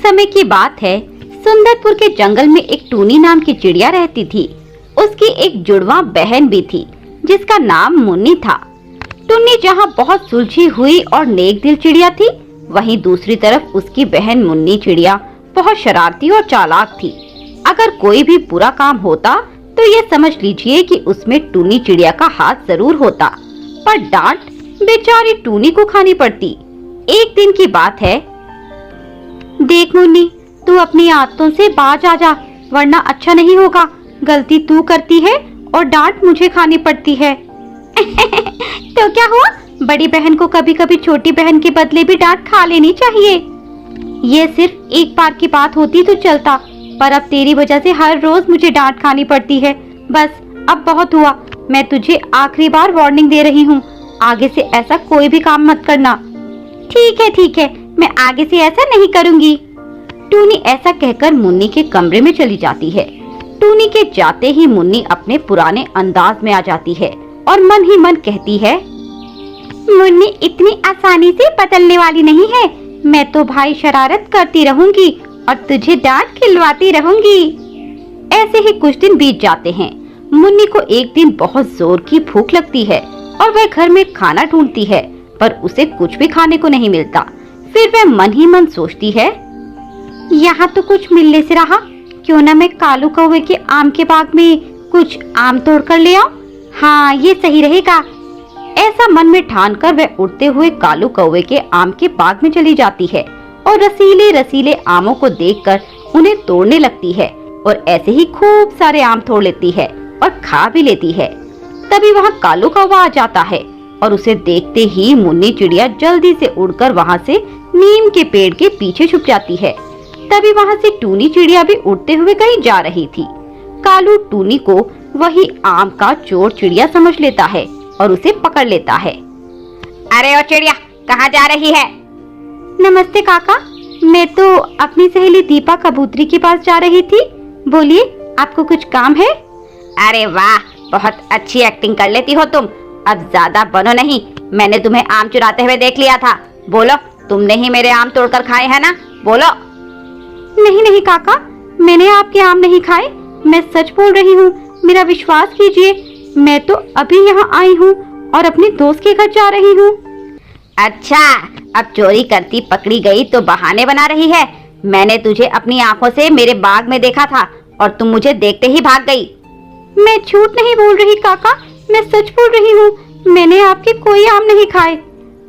समय की बात है, सुंदरपुर के जंगल में एक टूनी नाम की चिड़िया रहती थी। उसकी एक जुड़वा बहन भी थी जिसका नाम मुन्नी था। टुन्नी जहाँ बहुत सुलझी हुई और नेक दिल चिड़िया थी, वहीं दूसरी तरफ उसकी बहन मुन्नी चिड़िया बहुत शरारती और चालाक थी। अगर कोई भी बुरा काम होता तो ये समझ लीजिए कि उसमें टुन्नी चिड़िया का हाथ जरूर होता, पर डांट बेचारी टुन्नी को खानी पड़ती। एक दिन की बात है। देख मुन्नी, तू अपनी आदतों से बाज आ जा, वरना अच्छा नहीं होगा। गलती तू करती है और डांट मुझे खानी पड़ती है। तो क्या हुआ, बड़ी बहन को कभी कभी छोटी बहन के बदले भी डांट खा लेनी चाहिए। ये सिर्फ एक बार की बात होती तो चलता, पर अब तेरी वजह से हर रोज मुझे डांट खानी पड़ती है। बस अब बहुत हुआ, मैं तुझे आखिरी बार वार्निंग दे रही हूँ, आगे से ऐसा कोई भी काम मत करना। ठीक है, मैं आगे से ऐसा नहीं करूँगी। टूनी ऐसा कहकर मुन्नी के कमरे में चली जाती है। टूनी के जाते ही मुन्नी अपने पुराने अंदाज में आ जाती है और मन ही मन कहती है, मुन्नी इतनी आसानी से बदलने वाली नहीं है। मैं तो भाई शरारत करती रहूंगी और तुझे डांट खिलवाती रहूंगी। ऐसे ही कुछ दिन बीत जाते हैं। मुन्नी को एक दिन बहुत जोर की भूख लगती है और वह घर में खाना ढूंढती है, पर उसे कुछ भी खाने को नहीं मिलता। फिर वह मन ही मन सोचती है, यहाँ तो कुछ मिलने से रहा, क्यों न मैं कालू कौवे के आम के बाग में कुछ आम तोड़ कर ले आऊं। हाँ, ये सही रहेगा। ऐसा मन में ठान कर वह उड़ते हुए कालू कौवे के आम के बाग में चली जाती है और रसीले रसीले आमों को देखकर उन्हें तोड़ने लगती है और ऐसे ही खूब सारे आम तोड़ लेती है और खा भी लेती है। तभी वहाँ कालू कौवा आ जाता है और उसे देखते ही मुन्नी चिड़िया जल्दी से उड़कर वहाँ से नीम के पेड़ के पीछे छुप जाती है। तभी वहाँ से टूनी चिड़िया भी उड़ते हुए कहीं जा रही थी। कालू टूनी को वही आम का चोर चिड़िया समझ लेता है और उसे पकड़ लेता है। अरे ओ चिड़िया, कहाँ जा रही है? नमस्ते काका, मैं तो अपनी सहेली दीपा कबूतरी के पास जा रही थी। बोलिए, आपको कुछ काम है? अरे वाह, बहुत अच्छी एक्टिंग कर लेती हो तुम। अब ज्यादा बनो नहीं, मैंने तुम्हें आम चुराते हुए देख लिया था। बोलो, तुमने ही मेरे आम तोड़कर खाए हैं ना? बोलो। नहीं काका, मैंने आपके आम नहीं खाए, मैं सच बोल रही हूँ, मेरा विश्वास कीजिए। मैं तो अभी यहाँ आई हूँ और अपने दोस्त के घर जा रही हूँ। अच्छा, अब चोरी करती पकड़ी गई तो बहाने बना रही है। मैंने तुझे अपनी आंखों से मेरे बाग में देखा था और तुम मुझे देखते ही भाग गई। मैं झूठ नहीं बोल रही काका, मैं सच बोल रही हूँ, मैंने आपके कोई आम नहीं खाए।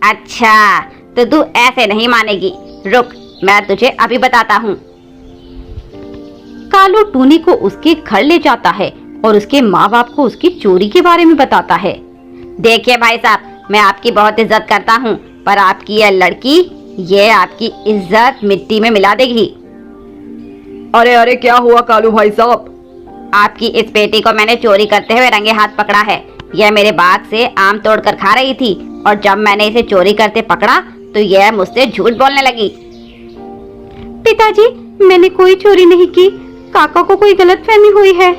अच्छा, तो तू ऐसे नहीं मानेगी, रुक, मैं तुझे अभी बताता हूँ। कालू टूनी को उसके घर ले जाता है और उसके माँ बाप को उसकी चोरी के बारे में बताता है। देखिए भाई साहब, मैं आपकी बहुत इज्जत करता हूँ, पर आपकी यह लड़की ये आपकी इज्जत मिट्टी में मिला देगी। अरे क्या हुआ कालू भाई साहब? आपकी इस बेटी को मैंने चोरी करते हुए रंगे हाथ पकड़ा है। यह मेरे बाग से आम तोड़कर खा रही थी और जब मैंने इसे चोरी करते पकड़ा तो यह मुझसे झूठ बोलने लगी। पिताजी, मैंने कोई चोरी नहीं की, काका को कोई गलतफहमी हुई है।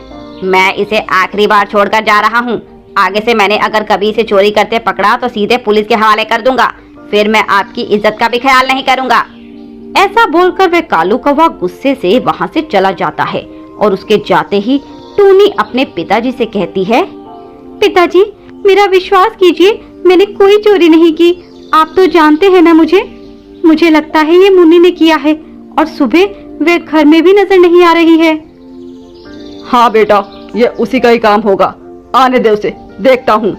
मैं इसे आखिरी बार छोड़कर जा रहा हूँ। आगे से मैंने अगर कभी इसे चोरी करते पकड़ा तो सीधे पुलिस के हवाले कर दूंगा। फिर मैं आपकी इज्जत का भी ख्याल नहीं करूंगा। ऐसा बोलकर वह कालू कौवा गुस्से से वहाँ से चला जाता है और उसके जाते ही टूनी अपने पिताजी से कहती है, पिताजी, मेरा विश्वास कीजिए, मैंने कोई चोरी नहीं की। आप तो जानते हैं ना मुझे लगता है ये मुन्नी ने किया है और सुबह वह घर में भी नजर नहीं आ रही है। हाँ बेटा, ये उसी का ही काम होगा, आने दे उसे, देखता हूँ।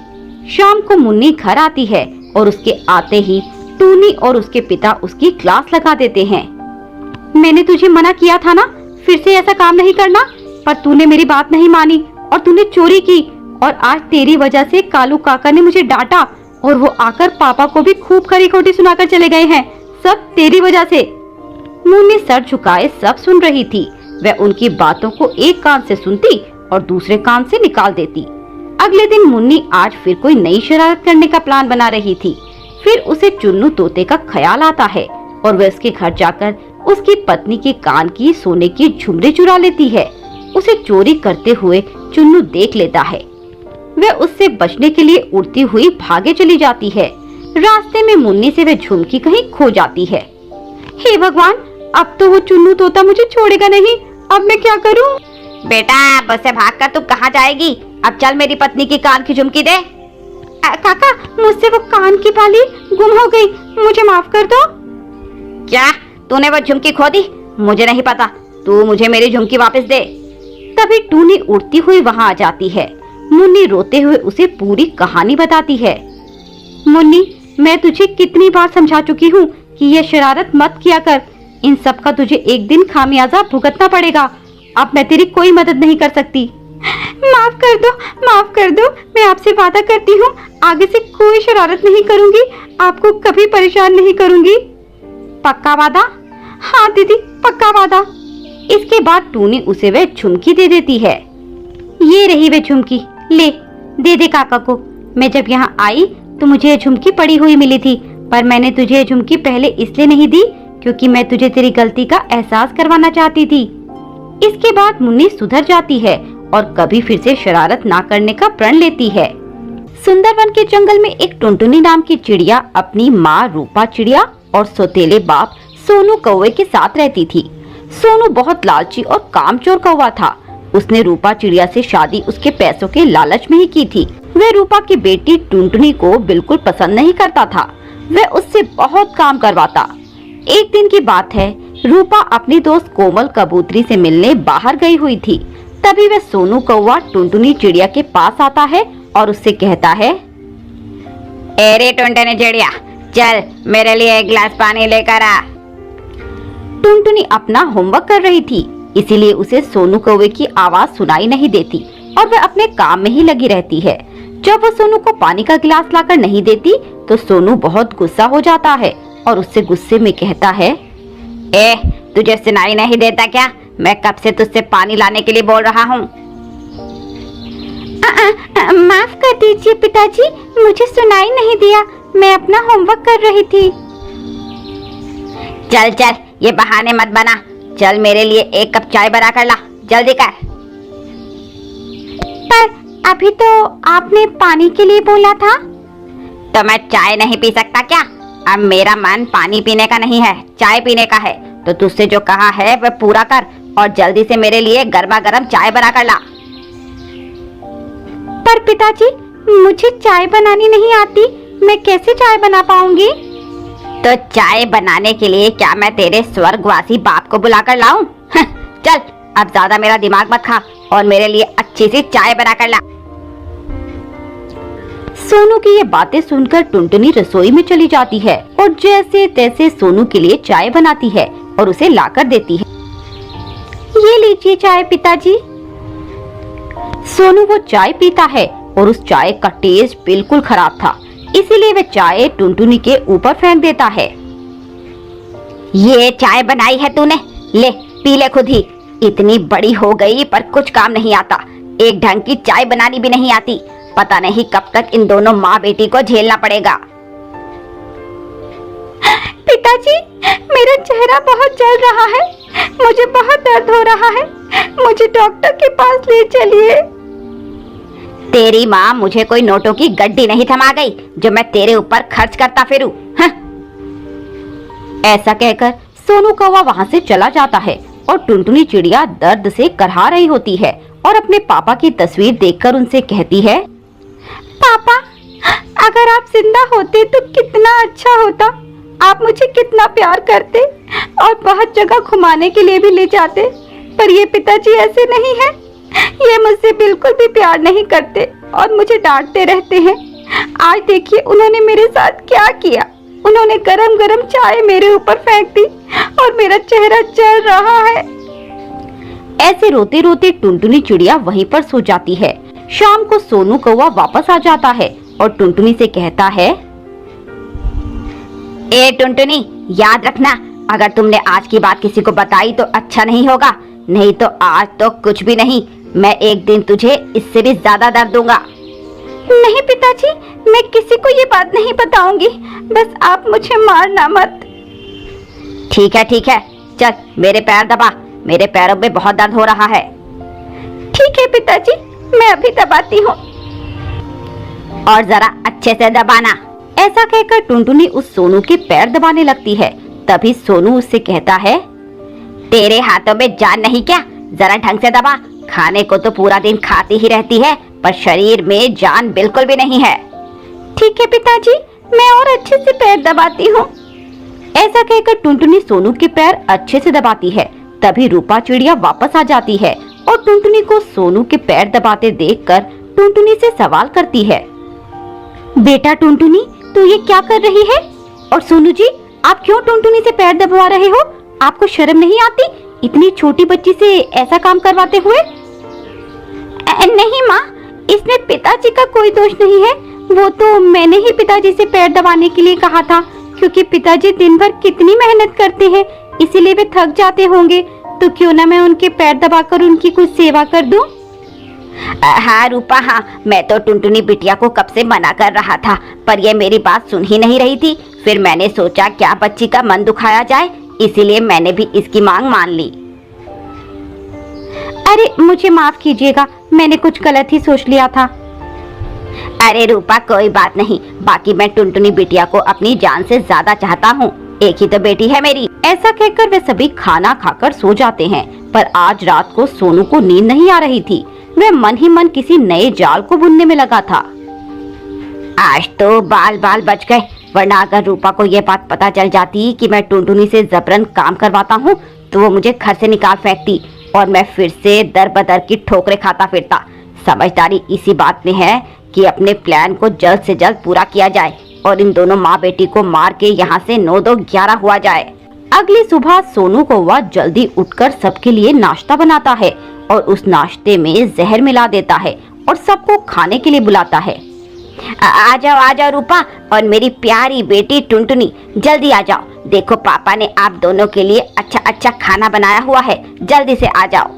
शाम को मुन्नी घर आती है और उसके आते ही टूनी और उसके पिता उसकी क्लास लगा देते हैं। मैंने तुझे मना किया था ना, फिर से ऐसा काम नहीं करना, पर तूने मेरी बात नहीं मानी और तूने चोरी की और आज तेरी वजह से कालू काका ने मुझे डांटा और वो आकर पापा को भी खूब खरी खोटी सुनाकर चले गए हैं। सब तेरी वजह से। मुन्नी सर झुकाए सब सुन रही थी। वह उनकी बातों को एक कान से सुनती और दूसरे कान से निकाल देती। अगले दिन मुन्नी आज फिर कोई नई शरारत करने का प्लान बना रही थी। फिर उसे चुन्नू तोते का ख्याल आता है और वह उसके घर जाकर उसकी पत्नी के कान की सोने की झुमरी चुरा लेती है। उसे चोरी करते हुए चुन्नू देख लेता है। वह उससे बचने के लिए उड़ती हुई भागे चली जाती है। रास्ते में मुन्नी से वह झुमकी कहीं खो जाती है। हे भगवान, अब तो वो चुन्नू तोता मुझे छोड़ेगा नहीं। अब मैं क्या करूं? बेटा बस से भागकर तू कहाँ जाएगी? अब चल मेरी पत्नी की कान की झुमकी दे। काका, मुझसे वो कान की बाली गुम हो गई, मुझे माफ कर दो। क्या तूने वो झुमकी खो दी? मुझे नहीं पता, तू मुझे मेरी झुमकी वापस दे। तभी टूनी उड़ती हुई वहां आ जाती है। मुन्नी रोते हुए उसे पूरी कहानी बताती है। मुन्नी, मैं तुझे कितनी बार समझा चुकी हूँ कि ये शरारत मत किया कर। इन सब का तुझे एक दिन खामियाजा भुगतना पड़ेगा। अब मैं तेरी कोई मदद नहीं कर सकती। माफ कर दो, माफ कर दो। मैं आपसे वादा करती हूँ आगे से कोई शरारत नहीं करूँगी, आपको कभी परेशान नहीं करूँगी। पक्का वादा? हाँ दीदी, पक्का वादा। इसके बाद टूनी उसे वह झुमकी दे देती है। ये रही वे झुमकी, ले दे दे काका को। मैं जब यहाँ आई तो मुझे ये झुमकी पड़ी हुई मिली थी, पर मैंने तुझे ये झुमकी पहले इसलिए नहीं दी क्योंकि मैं तुझे तेरी गलती का एहसास करवाना चाहती थी। इसके बाद मुन्नी सुधर जाती है और कभी फिर से शरारत ना करने का प्रण लेती है। सुंदरवन के जंगल में एक टुनटुनी नाम की चिड़िया अपनी माँ रूपा चिड़िया और सौतेले बाप सोनू कौवे के साथ रहती थी। सोनू बहुत लालची और कामचोर कौवा था। उसने रूपा चिड़िया से शादी उसके पैसों के लालच में ही की थी। वह रूपा की बेटी टुनटुनी को बिल्कुल पसंद नहीं करता था। वह उससे बहुत काम करवाता। एक दिन की बात है, रूपा अपनी दोस्त कोमल कबूतरी से मिलने बाहर गई हुई थी। तभी वह सोनू कौवा टुनटुनी चिड़िया के पास आता है और उससे कहता है, अरे टुनटुनी चिड़िया, चल मेरे लिए एक गिलास पानी लेकर आ। टुनटुनी अपना होमवर्क कर रही थी, इसीलिए उसे सोनू कौवे की आवाज सुनाई नहीं देती और वह अपने काम में ही लगी रहती है। जब वो सोनू को पानी का गिलास लाकर नहीं देती तो सोनू बहुत गुस्सा हो जाता है और उससे गुस्से में कहता है, ए तुझे सुनाई नहीं देता क्या? मैं कब से तुझसे पानी लाने के लिए बोल रहा हूँ। माफ कर दीजिए पिताजी, मुझे सुनाई नहीं दिया, मैं अपना होमवर्क कर रही थी। चल चल, ये बहाने मत बना। चल मेरे लिए एक कप चाय बना कर ला, जल्दी कर। पर अभी तो आपने पानी के लिए बोला था। तो मैं चाय नहीं पी सकता क्या? अब मेरा मन पानी पीने का नहीं है, चाय पीने का है। तो तुझसे जो कहा है वह पूरा कर और जल्दी से मेरे लिए गर्मा गर्म चाय बना कर ला। पर पिताजी, मुझे चाय बनानी नहीं आती, मैं कैसे चाय बना पाऊंगी? तो चाय बनाने के लिए क्या मैं तेरे स्वर्गवासी बाप को बुला कर लाऊं? चल अब ज्यादा मेरा दिमाग मत खा और मेरे लिए अच्छी सी चाय बना कर ला। सोनू की ये बातें सुनकर टुनटुनी रसोई में चली जाती है और जैसे तैसे सोनू के लिए चाय बनाती है और उसे लाकर देती है। ये लीजिए चाय पिताजी। सोनू वो चाय पीता है और उस चाय का टेस्ट बिल्कुल खराब था, इसीलिए वह चाय टुनटुनी के ऊपर फेंक देता है। ये चाय बनाई है तूने, ले पी ले खुद ही। इतनी बड़ी हो गई पर कुछ काम नहीं आता, एक ढंग की चाय बनानी भी नहीं आती। पता नहीं कब तक इन दोनों माँ बेटी को झेलना पड़ेगा। पिताजी, मेरा चेहरा बहुत जल रहा है, मुझे बहुत दर्द हो रहा है, मुझे डॉक्टर के पास ले चलिए। तेरी माँ मुझे कोई नोटों की गड्डी नहीं थमा गई जो मैं तेरे ऊपर खर्च करता फिरूं। ऐसा कहकर सोनू कौवा वहाँ से चला जाता है और टुनटुनी चिड़िया दर्द से करहा रही होती है और अपने पापा की तस्वीर देखकर उनसे कहती है, पापा, अगर आप जिंदा होते तो कितना अच्छा होता। आप मुझे कितना प्यार करते और बहुत जगह घुमाने के लिए भी ले जाते, पर ये पिताजी ऐसे नहीं है। ये मुझसे बिल्कुल भी प्यार नहीं करते और मुझे डांटते रहते हैं। आज देखिए उन्होंने मेरे साथ क्या किया। उन्होंने गरम गरम चाय मेरे ऊपर फेंक दी और मेरा चेहरा जल रहा है। ऐसे रोते रोते टुनटुनी चिड़िया वहीं पर सो जाती है। शाम को सोनू कौवा वापस आ जाता है और टुनटुनी से कहता है, ए टुनटुनी, याद रखना, अगर तुमने आज की बात किसी को बताई तो अच्छा नहीं होगा, नहीं तो आज तो कुछ भी नहीं, मैं एक दिन तुझे इससे भी ज्यादा दर्द दूंगा। नहीं पिताजी, मैं किसी को ये बात नहीं बताऊंगी, बस आप मुझे मारना मत। ठीक है, चल मेरे पैर दबा, मेरे पैरों में बहुत दर्द हो रहा है। ठीक है पिताजी, मैं अभी दबाती हूँ। और जरा अच्छे से दबाना। ऐसा कहकर टुनटुनी उस सोनू के पैर दबाने लगती है। तभी सोनू उससे कहता है, तेरे हाथों में जान नहीं क्या? जरा ढंग से दबा। खाने को तो पूरा दिन खाती ही रहती है, पर शरीर में जान बिल्कुल भी नहीं है। ठीक है पिताजी, मैं और अच्छे से पैर दबाती हूँ। ऐसा कहकर टुनटुनी सोनू के पैर अच्छे से दबाती है। तभी रूपा चिड़िया वापस आ जाती है और टुनटुनी को सोनू के पैर दबाते देखकर टुनटुनी से सवाल करती है। बेटा टुनटुनी, तू ये क्या कर रही है? और सोनू जी, आप क्यों टुनटुनी से पैर दबवा रहे हो? आपको शर्म नहीं आती इतनी छोटी बच्ची से ऐसा काम करवाते हुए? नहीं माँ, इसमें पिताजी का कोई दोष नहीं है। वो तो मैंने ही पिताजी से पैर दबाने के लिए कहा था, क्योंकि पिताजी दिन भर कितनी मेहनत करते हैं, इसीलिए वे थक जाते होंगे। तो क्यों ना मैं उनके पैर दबाकर उनकी कुछ सेवा कर दूं? हाँ रूपा, हाँ, मैं तो टुनटुनी बिटिया को कब से मना कर रहा था, पर ये मेरी बात सुन ही नहीं रही थी। फिर मैंने सोचा क्या बच्ची का मन दुखाया जाए, इसीलिए मैंने भी इसकी मांग मान ली। अरे मुझे माफ कीजिएगा, मैंने कुछ गलत ही सोच लिया था। अरे रूपा, कोई बात नहीं। बाकी मैं टुनटुनी बिटिया को अपनी जान से ज्यादा चाहता हूँ, एक ही तो बेटी है मेरी। ऐसा कहकर वे सभी खाना खाकर सो जाते हैं। पर आज रात को सोनू को नींद नहीं आ रही थी। वह मन ही मन किसी नए जाल को बुनने में लगा था। आज तो बाल बाल बच गए, वरना अगर रूपा को यह बात पता चल जाती कि मैं टुनटुनी से जबरन काम करवाता हूँ तो वो मुझे घर से निकाल फेंकती और मैं फिर से दर बदर की ठोकरें खाता फिरता। समझदारी इसी बात में है कि अपने प्लान को जल्द से जल्द पूरा किया जाए और इन दोनों माँ बेटी को मार के यहाँ से 9-2-11 हुआ जाए। अगली सुबह सोनू कौवा जल्दी उठकर सबके लिए नाश्ता बनाता है और उस नाश्ते में जहर मिला देता है और सबको खाने के लिए बुलाता है। आ जाओ रूपा और मेरी प्यारी बेटी टुनटुनी, जल्दी आ जाओ। देखो पापा ने आप दोनों के लिए अच्छा अच्छा खाना बनाया हुआ है, जल्दी से आ जाओ।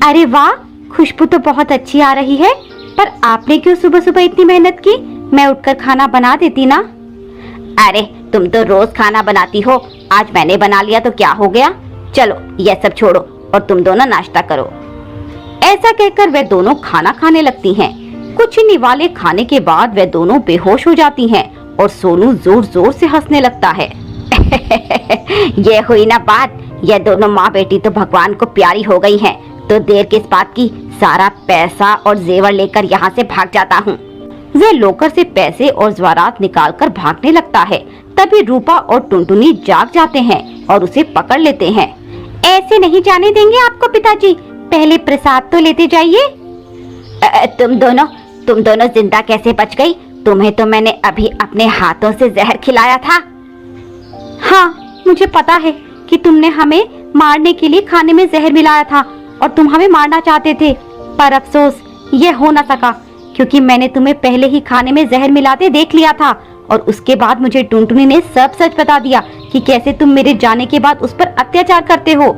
अरे वाह, खुशबू तो बहुत अच्छी आ रही है, पर आपने क्यों सुबह सुबह इतनी मेहनत की? मैं उठकर खाना बना देती ना। अरे तुम तो रोज खाना बनाती हो, आज मैंने बना लिया तो क्या हो गया। चलो ये सब छोड़ो और तुम दोनों नाश्ता करो। ऐसा कहकर वे दोनों खाना खाने लगती हैं। कुछ ही निवाले खाने के बाद वे दोनों बेहोश हो जाती हैं और सोनू जोर जोर से हंसने लगता है। ये हुई ना बात, ये दोनों माँ बेटी तो भगवान को प्यारी हो गई हैं, तो देर किस बात की, सारा पैसा और जेवर लेकर यहाँ से भाग जाता हूँ। वह लोकर से पैसे और ज़वारात निकालकर भागने लगता है। तभी रूपा और टुनटुनी जाग जाते हैं और उसे पकड़ लेते हैं। ऐसे नहीं जाने देंगे आपको पिताजी, पहले प्रसाद तो लेते जाइए। तुम दोनों जिंदा कैसे बच गई? तुम्हें तो मैंने अभी अपने हाथों से जहर खिलाया था। हाँ, मुझे पता है कि तुमने हमें मारने के लिए खाने में जहर मिलाया था और तुम हमें मारना चाहते थे, पर अफसोस ये हो न सका, क्योंकि मैंने तुम्हें पहले ही खाने में जहर मिलाते देख लिया था और उसके बाद मुझे टुनटुनी ने सब सच बता दिया कि कैसे तुम मेरे जाने के बाद उस पर अत्याचार करते हो।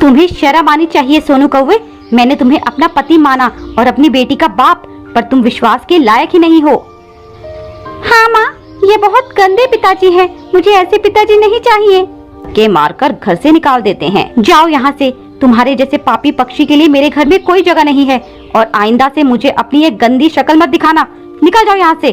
तुम्हें शर्म आनी चाहिए सोनू कौवे, मैंने तुम्हें अपना पति माना और अपनी बेटी का बाप, पर तुम विश्वास के लायक ही नहीं हो। हाँ माँ, ये बहुत गंदे पिताजी हैं, मुझे ऐसे पिताजी नहीं चाहिए। के मारकर घर से निकाल देते हैं। जाओ यहाँ से, तुम्हारे जैसे पापी पक्षी के लिए मेरे घर में कोई जगह नहीं है और आइंदा से मुझे अपनी ये गंदी शक्ल मत दिखाना। निकल जाओ यहाँ से।